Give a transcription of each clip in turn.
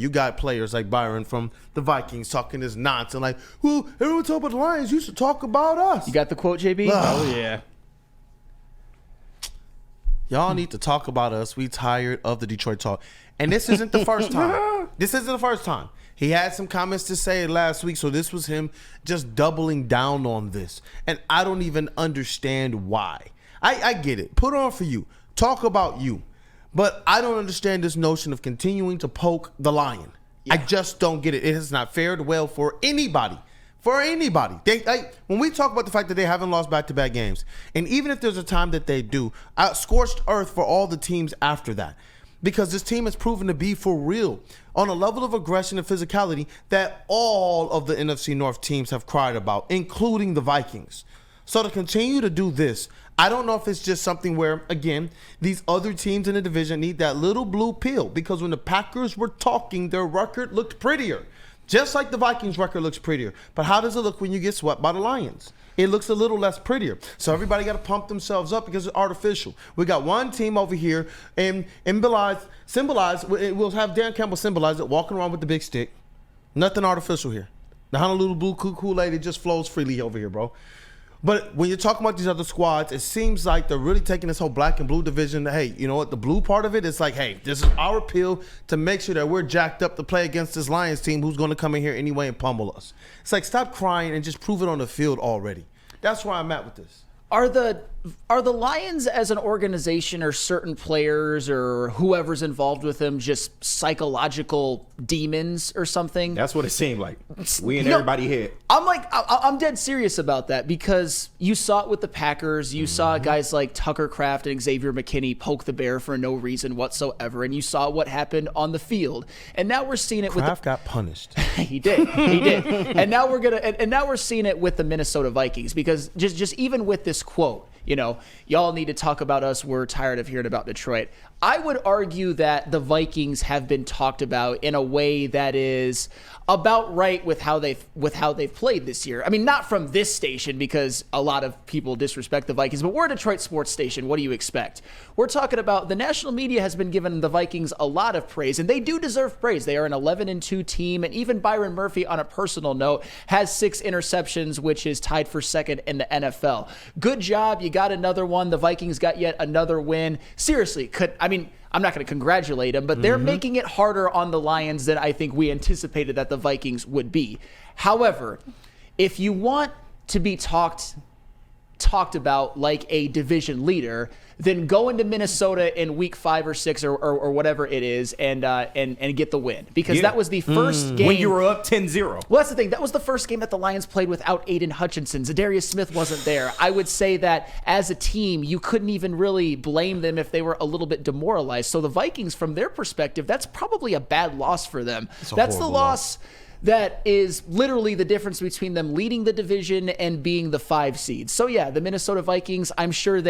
You got players like Byron from the Vikings talking this nonsense like, well, everyone talk about the Lions. You should talk about us. You got the quote, JB? Oh, yeah. Y'all need to talk about us. We tired of the Detroit talk. And this isn't the first time. This isn't the first time. He had some comments to say last week, so this was him just doubling down on this. And I don't even understand why. I get it. Put on for you. Talk about you. But I don't understand this notion of continuing to poke the lion. Yeah. I just don't get it. It has not fared well for anybody. For anybody. When we talk about the fact that they haven't lost back-to-back games, and even if there's a time that they do, scorched earth for all the teams after that. Because this team has proven to be for real on a level of aggression and physicality that all of the NFC North teams have cried about, including the Vikings. So to continue to do this, I don't know if it's just something where, again, these other teams in the division need that little blue pill. Because when the Packers were talking, their record looked prettier. Just like the Vikings record looks prettier. But how does it look when you get swept by the Lions? It looks a little less prettier. So everybody got to pump themselves up because it's artificial. We got one team over here and symbolize, we'll have Dan Campbell symbolize it, walking around with the big stick. Nothing artificial here. The Honolulu Blue Koolaid, it just flows freely over here, bro. But when you're talking about these other squads, it seems like they're really taking this whole black and blue division. Hey, you know what? The blue part of it is like, hey, this is our appeal to make sure that we're jacked up to play against this Lions team who's going to come in here anyway and pummel us. It's like, stop crying and just prove it on the field already. That's where I'm at with this. Are the Lions as an organization or certain players or whoever's involved with them just psychological demons or something? That's what it seemed like. We and everybody hit. I'm dead serious about that because you saw it with the Packers. You saw guys like Tucker Kraft and Xavier McKinney poke the bear for no reason whatsoever, and you saw what happened on the field. And now we're seeing it Kraft got punished. He did. And now we're seeing it with the Minnesota Vikings because just even with this quote, you know, y'all need to talk about us. We're tired of hearing about Detroit. I would argue that the Vikings have been talked about in a way that is about right with how they've played this year. I mean, not from this station because a lot of people disrespect the Vikings, but we're a Detroit sports station. What do you expect? We're talking about the national media has been giving the Vikings a lot of praise, and they do deserve praise. They are an 11-2 team, and even Byron Murphy, on a personal note, has 6 interceptions, which is tied for second in the NFL. Good job. You got another one. The Vikings got yet another win. Seriously, I'm not going to congratulate them, but they're making it harder on the Lions than I think we anticipated that the Vikings would be. However, if you want to be talked about like a division leader, then go into Minnesota in week 5 or 6 or whatever it is and get the win. Because that was the first game. When you were up 10-0. Well, that's the thing. That was the first game that the Lions played without Aiden Hutchinson. Zadarius Smith wasn't there. I would say that as a team, you couldn't even really blame them if they were a little bit demoralized. So the Vikings, from their perspective, that's probably a bad loss for them. That's the loss that is literally the difference between them leading the division and being the 5 seed. So yeah, the Minnesota Vikings, I'm sure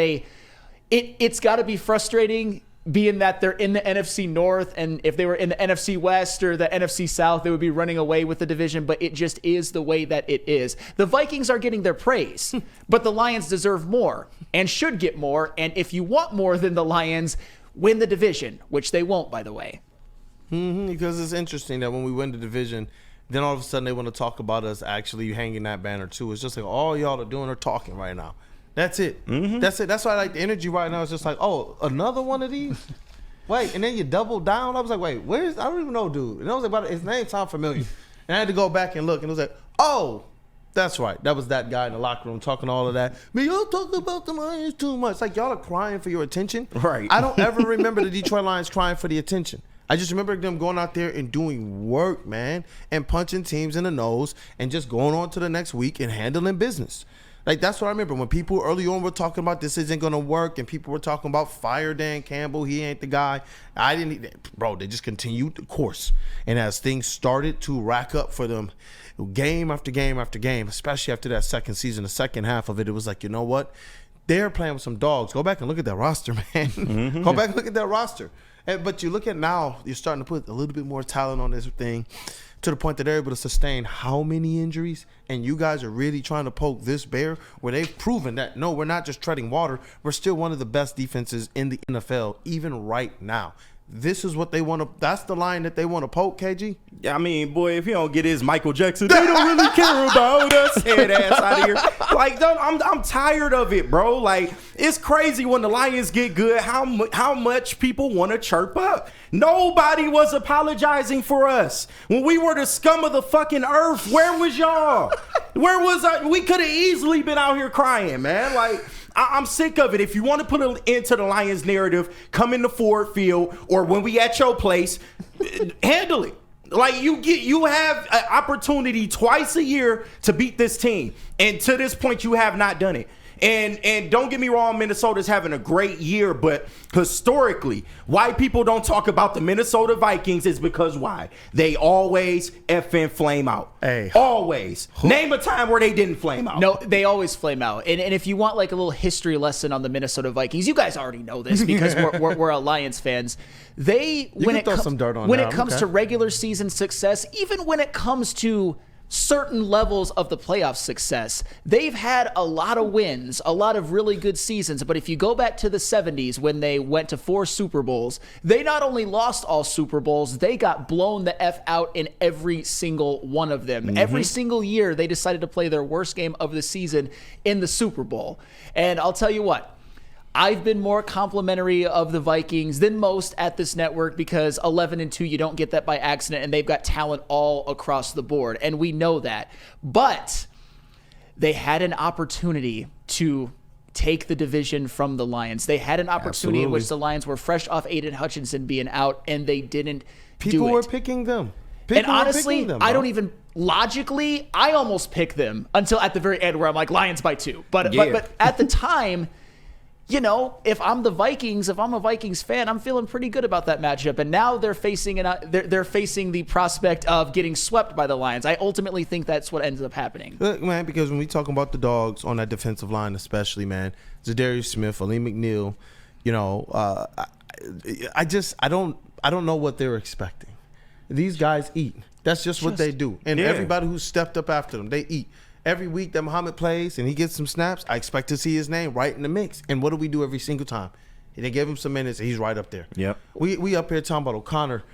it's got to be frustrating being that they're in the NFC North, and if they were in the NFC West or the NFC South, they would be running away with the division, but it just is the way that it is. The Vikings are getting their praise, but the Lions deserve more and should get more, and if you want more than the Lions, win the division, which they won't, by the way. Because it's interesting that when we win the division, then all of a sudden they want to talk about us actually hanging that banner too. It's just like all y'all are doing are talking right now. That's it. That's it. That's why I like the energy right now. It's just like, oh, another one of these? Wait, and then you double down. I was like, wait, where's, I don't even know, dude. And I was like, his name sounded familiar. And I had to go back and look, and it was like, oh, that's right. That was that guy in the locker room talking all of that. Man, y'all talk about the Lions too much. It's like y'all are crying for your attention. Right. I don't ever remember the Detroit Lions crying for the attention. I just remember them going out there and doing work, man, and punching teams in the nose and just going on to the next week and handling business. Like, that's what I remember when people early on were talking about this isn't going to work, and people were talking about fire Dan Campbell, he ain't the guy. They just continued the course. And as things started to rack up for them game after game after game, especially after that second season, the second half of it, it was like, you know what? They're playing with some dogs. Go back and look at that roster, man. Go back and look at that roster. But you look at now, you're starting to put a little bit more talent on this thing to the point that they're able to sustain how many injuries? And you guys are really trying to poke this bear where they've proven that, no, we're not just treading water. We're still one of the best defenses in the NFL, even right now. this is what they want to. That's the line that they want to poke, KG. I mean, boy, if he don't get his Michael Jackson, they don't really care about us. Head ass out of here. Like, I'm tired of it, bro. Like, it's crazy when the Lions get good, how much people want to chirp up. Nobody was apologizing for us when we were the scum of the fucking earth. Where was y'all? Where was I? We could have easily been out here crying, man. Like, I'm sick of it. If you want to put it into the Lions narrative, come in the Ford Field or when we at your place, handle it. Like, you have an opportunity twice a year to beat this team, and to this point, you have not done it. And don't get me wrong, Minnesota's having a great year, but historically, why people don't talk about the Minnesota Vikings is because why? They always effing flame out. Hey. Always. Name a time where they didn't flame out. No, they always flame out. And if you want like a little history lesson on the Minnesota Vikings, you guys already know this because we're Lions fans. When it comes to regular season success, even when it comes to certain levels of the playoff success, they've had a lot of wins, a lot of really good seasons. But if you go back to the 70s when they went to 4 Super Bowls, they not only lost all Super Bowls, they got blown the F out in every single one of them. Every single year, they decided to play their worst game of the season in the Super Bowl. And I'll tell you what, I've been more complimentary of the Vikings than most at this network because 11-2, you don't get that by accident, and they've got talent all across the board, and we know that. But they had an opportunity to take the division from the Lions. They had an opportunity in which the Lions were fresh off Aiden Hutchinson being out, and they didn't do it. People were picking them. And honestly, I don't even logically, I almost picked them until at the very end where I'm like, Lions by 2. But at the time, you know, if I'm a Vikings fan, I'm feeling pretty good about that matchup. And now they're facing the prospect of getting swept by the Lions. I ultimately think that's what ends up happening. Look, man, because when we talk about the dogs on that defensive line, especially, man, Zadarius Smith, Aleem McNeil, you know, I don't know what they're expecting. These guys eat. That's just what they do. And everybody who stepped up after them, they eat. Every week that Muhammad plays and he gets some snaps, I expect to see his name right in the mix. And what do we do every single time? They give him some minutes and he's right up there. Yep. We up here talking about O'Connor.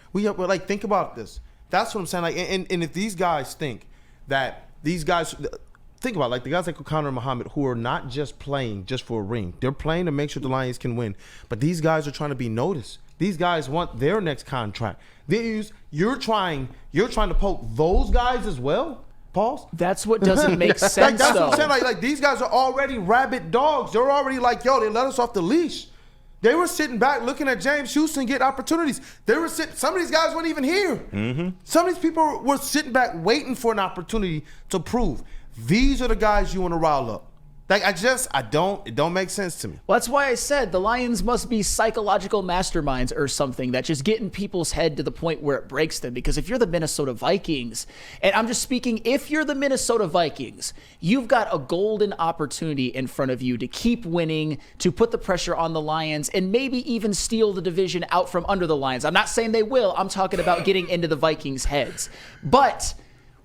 Think about this. That's what I'm saying. Like, and if these guys think that think about it, like the guys like O'Connor and Muhammad who are not just playing just for a ring. They're playing to make sure the Lions can win. But these guys are trying to be noticed. These guys want their next contract. You're trying to poke those guys as well. Pause. That's what doesn't make sense, that's what I'm saying. Like these guys are already rabid dogs. They're already like, yo, they let us off the leash. They were sitting back looking at James Houston get opportunities. Some of these guys weren't even here. Some of these people were sitting back waiting for an opportunity to prove. These are the guys you want to rile up. Like, it don't make sense to me. Well, that's why I said the Lions must be psychological masterminds or something that just get in people's head to the point where it breaks them. Because if you're the Minnesota Vikings, and I'm just speaking, if you're the Minnesota Vikings, you've got a golden opportunity in front of you to keep winning, to put the pressure on the Lions, and maybe even steal the division out from under the Lions. I'm not saying they will. I'm talking about getting into the Vikings' heads. But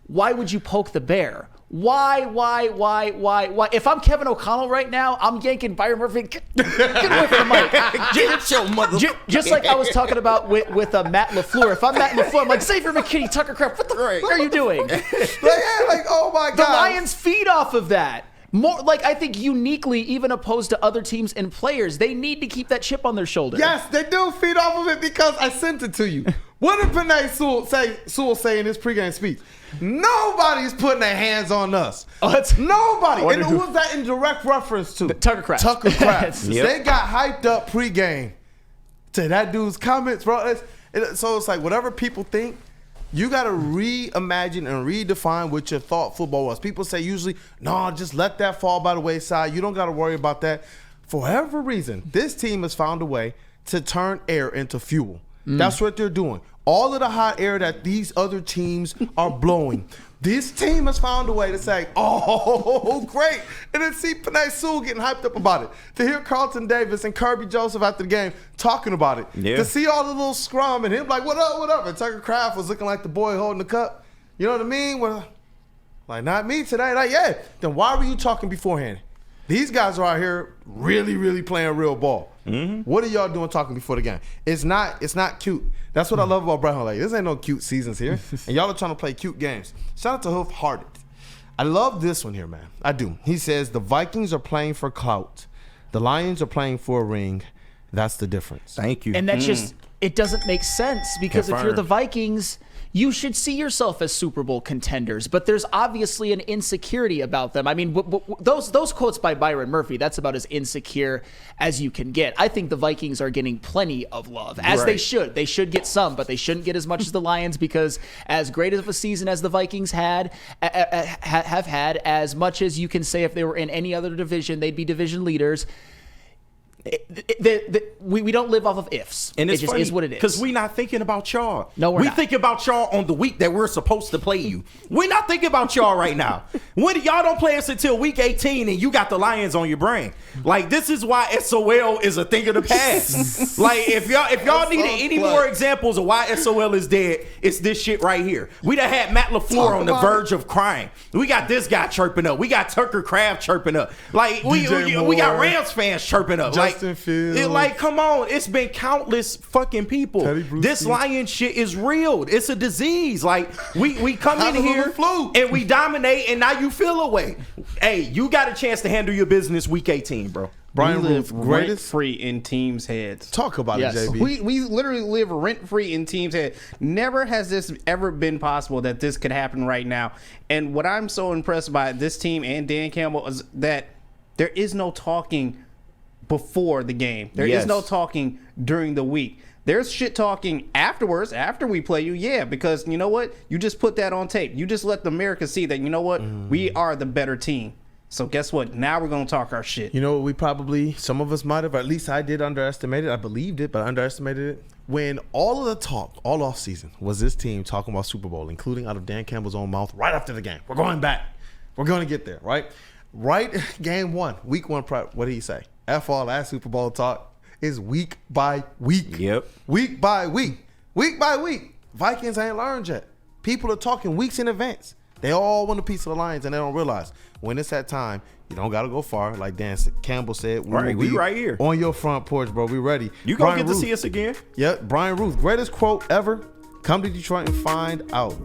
why would you poke the bear? Why? If I'm Kevin O'Connell right now, I'm yanking Byron Murphy. Get away from the mic. Get your mother. Just like I was talking about with Matt LaFleur. If I'm Matt LaFleur, I'm like, Xavier McKinney, Tucker Kraft, what the fuck are you doing? Oh my God. The Lions feed off of that. More like I think uniquely, even opposed to other teams and players, they need to keep that chip on their shoulder. Yes, they do feed off of it because I sent it to you. What did Penei Sewell say in his pregame speech? Nobody's putting their hands on us. Nobody. And who was that in direct reference to? Tucker Kraft. Yep. They got hyped up pregame to that dude's comments, bro. So it's like whatever people think, you got to reimagine and redefine what your thought football was. People say usually, no, just let that fall by the wayside. You don't got to worry about that. For whatever reason, this team has found a way to turn air into fuel. That's what they're doing. All of the hot air that these other teams are blowing, this team has found a way to say, oh, great. And then see Penei Sewell getting hyped up about it. To hear Carlton Davis and Kirby Joseph after the game talking about it. Yeah. To see all the little scrum and him like, what up? And Tucker Kraft was looking like the boy holding the cup. You know what I mean? Well, like, not me today. Like, yeah. Then why were you talking beforehand? These guys are out here really, really playing real ball. What are y'all doing talking before the game? It's not cute. That's what I love about Byron. Like, this ain't no cute seasons here. And y'all are trying to play cute games. Shout out to Hoof Hearted. I love this one here, man. I do. He says, the Vikings are playing for clout. The Lions are playing for a ring. That's the difference. Thank you. And that just, it doesn't make sense because if you're the Vikings, you should see yourself as Super Bowl contenders, but there's obviously an insecurity about them. I mean, those quotes by Byron Murphy, that's about as insecure as you can get. I think the Vikings are getting plenty of love, as they should. They should get some, but they shouldn't get as much as the Lions because as great of a season as the Vikings have had, as much as you can say if they were in any other division, they'd be division leaders. We don't live off of ifs. And it's it just funny, is what it is. Because we're not thinking about y'all. No, we're not. We think about y'all on the week that we're supposed to play you. We're not thinking about y'all right now. When y'all don't play us until week 18 and you got the Lions on your brain. Like, this is why SOL is a thing of the past. Like, if y'all needed any more examples of why SOL is dead, it's this shit right here. We done had Matt LaFleur on the verge of crying. We got this guy chirping up. We got Tucker Kraft chirping up. Like, we got Rams fans chirping up. Justin Fields. Come on. It's been countless fucking people. This lion shit is real. It's a disease. Like, we come in here and we dominate, and now you feel away. Hey, you got a chance to handle your business week 18, bro. Brian live rent-free in teams' heads. Talk about it, JB. We literally live rent-free in teams' heads. Never has this ever been possible that this could happen right now. And what I'm so impressed by this team and Dan Campbell is that there is no talking before the game. There is no talking during the week. There's shit talking afterwards, after we play you, because you know what? You just put that on tape. You just let the America see that, you know what? We are the better team. So guess what? Now we're going to talk our shit. You know, some of us might have, or at least I did underestimate it. I believed it, but I underestimated it. When all of the talk, all off season, was this team talking about Super Bowl, including out of Dan Campbell's own mouth, right after the game. We're going back. We're going to get there, right? Right, game one, week one, what did he say? F all that Super Bowl talk is week by week. Yep. Week by week. Week by week. Vikings ain't learned yet. People are talking weeks in advance. They all want a piece of the Lions, and they don't realize when it's that time, you don't got to go far. Like Dan Campbell said, we right here. On your front porch, bro. We ready. You going to get to see us again. Yep. Brian Ruth, greatest quote ever. Come to Detroit and find out.